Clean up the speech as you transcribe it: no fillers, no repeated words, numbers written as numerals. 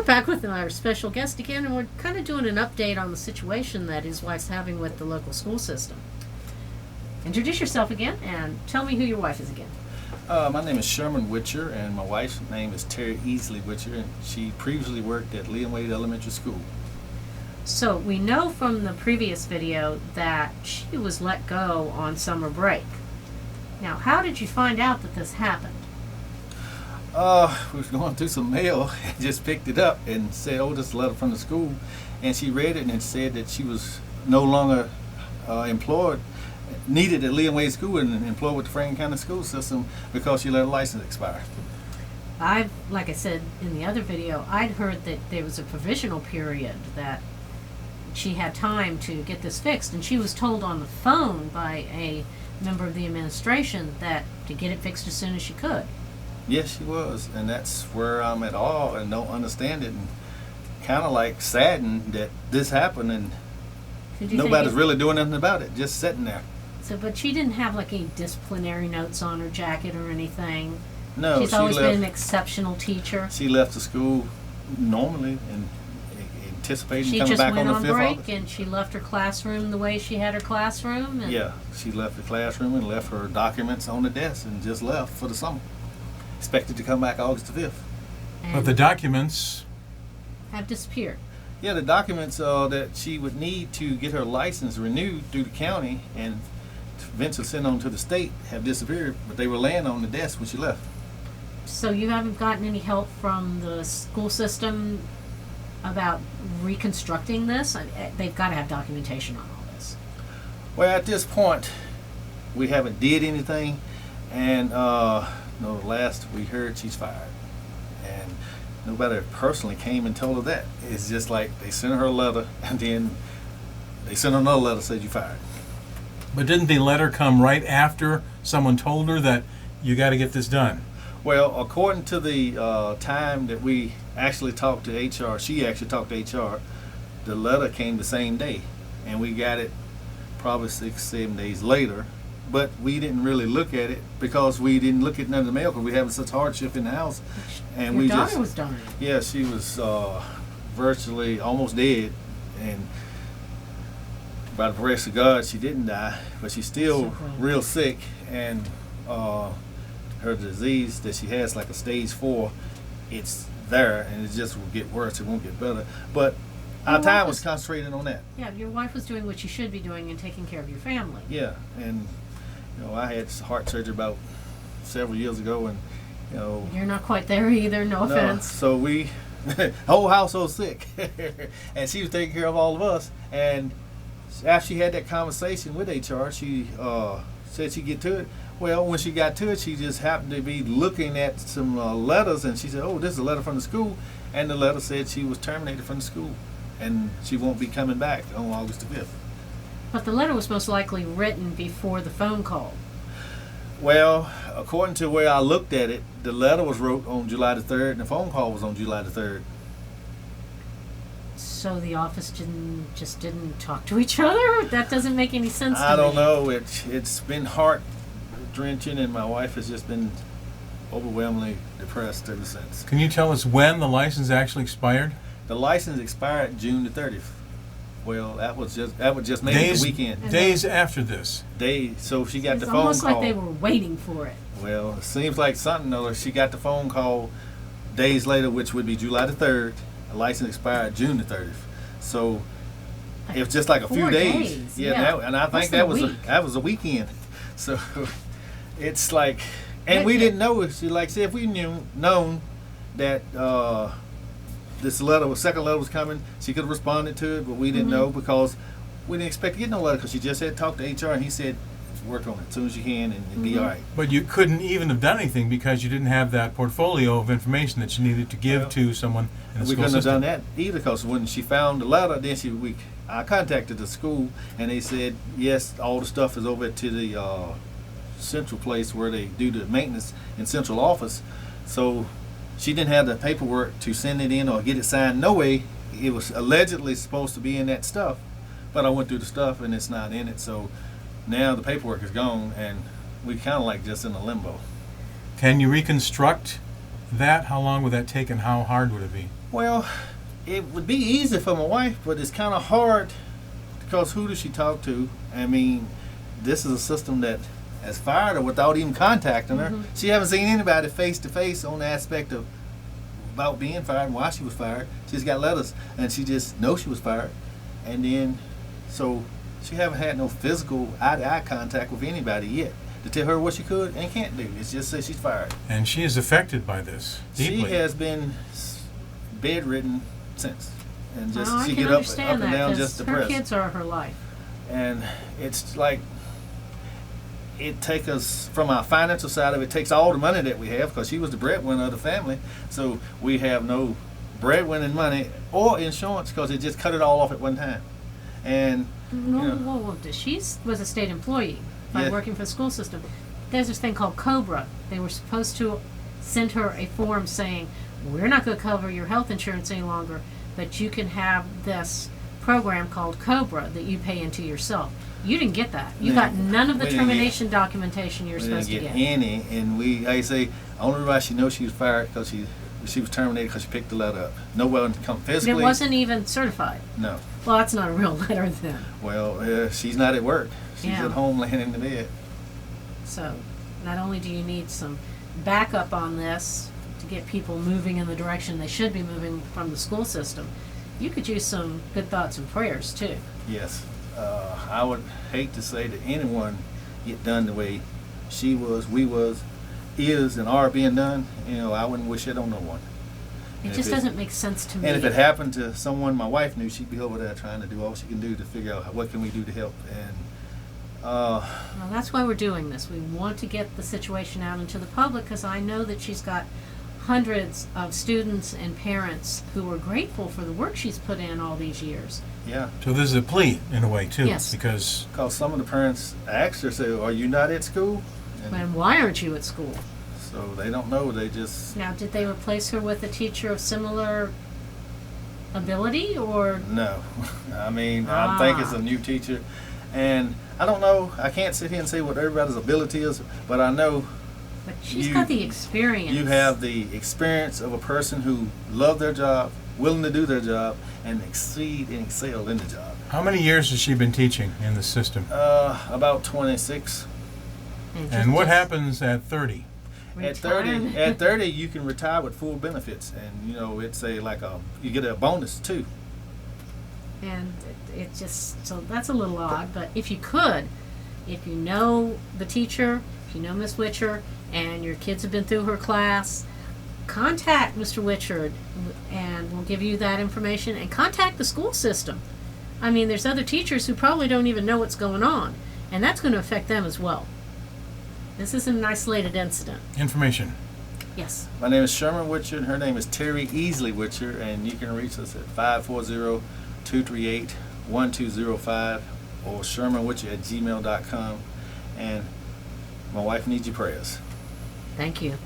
we're back with our special guest again, and we're kind of doing an update on the situation that his wife's having with the local school system. Introduce yourself again, and tell me who your wife is again. My name is Sherman Witcher, and my wife's name is Terri Easley Witcher, and she previously worked at Leah Wade Elementary School. So we know from the previous video that she was let go on summer break. Now, how did you find out that this happened? We was going through some mail and just picked it up and said, oh, this is a letter from the school. And she read it and it said that she was no longer needed at Leah Wade School and employed with the Franklin County school system because she let her license expire. Like I said in the other video, I'd heard that there was a provisional period that she had time to get this fixed, and she was told on the phone by a member of the administration that to get it fixed as soon as she could. Yes, she was, and that's where I'm at all and don't understand it, and kind of like saddened that this happened and nobody's really doing anything about it, just sitting there. So, but she didn't have like any disciplinary notes on her jacket or anything? No, she's always been an exceptional teacher. She left the school normally and anticipating coming back on the 5th. She just went on break and she left her classroom the way she had her classroom? And yeah, she left the classroom and left her documents on the desk and just left for the summer. Expected to come back August the 5th. But the documents have disappeared. Yeah, the documents that she would need to get her license renewed through the county and eventually sent on to the state have disappeared, but they were laying on the desk when she left. So you haven't gotten any help from the school system about reconstructing this? They've got to have documentation on all this. Well, at this point, we haven't did anything, and last we heard she's fired, and nobody personally came and told her that. It's just like they sent her a letter, and then they sent her another letter that said you fired. But didn't the letter come right after someone told her that you got to get this done? Well, according to the time that we actually talked to HR, she actually talked to HR, the letter came the same day, and we got it probably 6-7 days later. But we didn't really look at it because we didn't look at none of the mail because we having such hardship in the house. And Your daughter was dying. Yeah, she was virtually almost dead, and by the grace of God, she didn't die, but she's still real sick, and her disease that she has, like a stage 4, it's there, and it just will get worse. It won't get better. But our time was concentrated on that. Yeah, your wife was doing what she should be doing and taking care of your family. Yeah, and I had heart surgery about several years ago, and you're not quite there either. No offense. So we, whole household sick, and she was taking care of all of us. And after she had that conversation with HR, she said she'd get to it. Well, when she got to it, she just happened to be looking at some letters, and she said, "Oh, this is a letter from the school," and the letter said she was terminated from the school, and she won't be coming back on August the 5th. But the letter was most likely written before the phone call. Well, according to where I looked at it, the letter was wrote on July the 3rd, and the phone call was on July the 3rd. So the office didn't talk to each other? That doesn't make any sense to me. I don't know. It's been heart-wrenching, and my wife has just been overwhelmingly depressed ever since. Can you tell us when the license actually expired? The license expired June the 30th. Well, that would just make it the weekend. Days after this. So she got the phone call. It's almost like they were waiting for it. Well, it seems like something or she got the phone call days later, which would be July the 3rd. The license expired June the 30th. So it was just like a few days. Yeah. And I think that was a weekend. So it's like, and we didn't know. Like, say, if we known that this second letter was coming, she could have responded to it, but we didn't know because we didn't expect to get no letter because she just had talked to HR and he said, work on it as soon as you can and it'll be all right. But you couldn't even have done anything because you didn't have that portfolio of information that you needed to give to someone in the school system. We couldn't have done that either because when she found the letter, then I contacted the school and they said, yes, all the stuff is over to the central place where they do the maintenance in central office. So she didn't have the paperwork to send it in or get it signed. No way. It was allegedly supposed to be in that stuff, but I went through the stuff and it's not in it. So now the paperwork is gone and we kind of like just in a limbo. Can you reconstruct that? How long would that take and how hard would it be? Well, it would be easy for my wife, but it's kind of hard because who does she talk to? I mean, this is a system that has fired her without even contacting her. Mhm. She haven't seen anybody face to face on the aspect of about being fired and why she was fired. She's got letters, and she just knows she was fired, and then so she haven't had no physical eye-to-eye contact with anybody yet to tell her what she could and can't do. It's just say she's fired. And she is affected by this deeply. She has been bedridden since, and just I she can get up understand and that, down 'cause just her depressed. kids are her life. And it's like it takes us from our financial side of it, takes all the money that we have because she was the breadwinner of the family, so we have no breadwinning money or insurance because it just cut it all off at one time. And No, she was a state employee by Yeah. working for the school system. There's this thing called COBRA. They were supposed to send her a form saying, we're not going to cover your health insurance any longer, but you can have this program called COBRA that you pay into yourself. You didn't get that. You No, got none of the we didn't termination documentation you were we didn't supposed to get get. any, and we, like I say, only reason she knows she was fired because she was terminated because she picked the letter up. No one come And physically. it wasn't even certified. No. Well, that's not a real letter then. Well, she's not at work. She's Yeah. at home laying in the bed. So, not only do you need some backup on this to get people moving in the direction they should be moving from the school system, you could use some good thoughts and prayers too. Yes. I would hate to say that anyone get done the way she was, we was, is, and are being done. I wouldn't wish it on no one. It And just if doesn't make sense to me. And if it happened to someone my wife knew, she'd be over there trying to do all she can do to figure out what can we do to help. And Well, that's why we're doing this. We want to get the situation out into the public because I know that she's got hundreds of students and parents who are grateful for the work she's put in all these years. yeah, So this is a plea in a way too, Yes. because because some of the parents asked her, say, "Are you not at school?" And why aren't you at school? So they don't know. They just Now, did they replace her with a teacher of similar ability or? no. I mean, I think it's a new teacher, and I don't know. I can't sit here and say what everybody's ability is, but I know But she's You- got the experience. you have the experience of a person who loved their job, willing to do their job, and exceed and excel in the job. how many years has she been teaching in the system? About 26. And what happens at 30? At 30, you can retire with full benefits, and it's you get a bonus too. And it just, so that's a little odd, but if you could, if you know the teacher, if you know Miss Witcher, and your kids have been through her class, contact Mr. Witcher, and we'll give you that information, and contact the school system. I mean, there's other teachers who probably don't even know what's going on, and that's going to affect them as well. This isn't an isolated incident. Information. Yes. My name is Sherman Witcher, and her name is Terri Easley Witcher, and you can reach us at 540-238-1205 or shermanwitcher@gmail.com. And my wife needs your prayers. Thank you.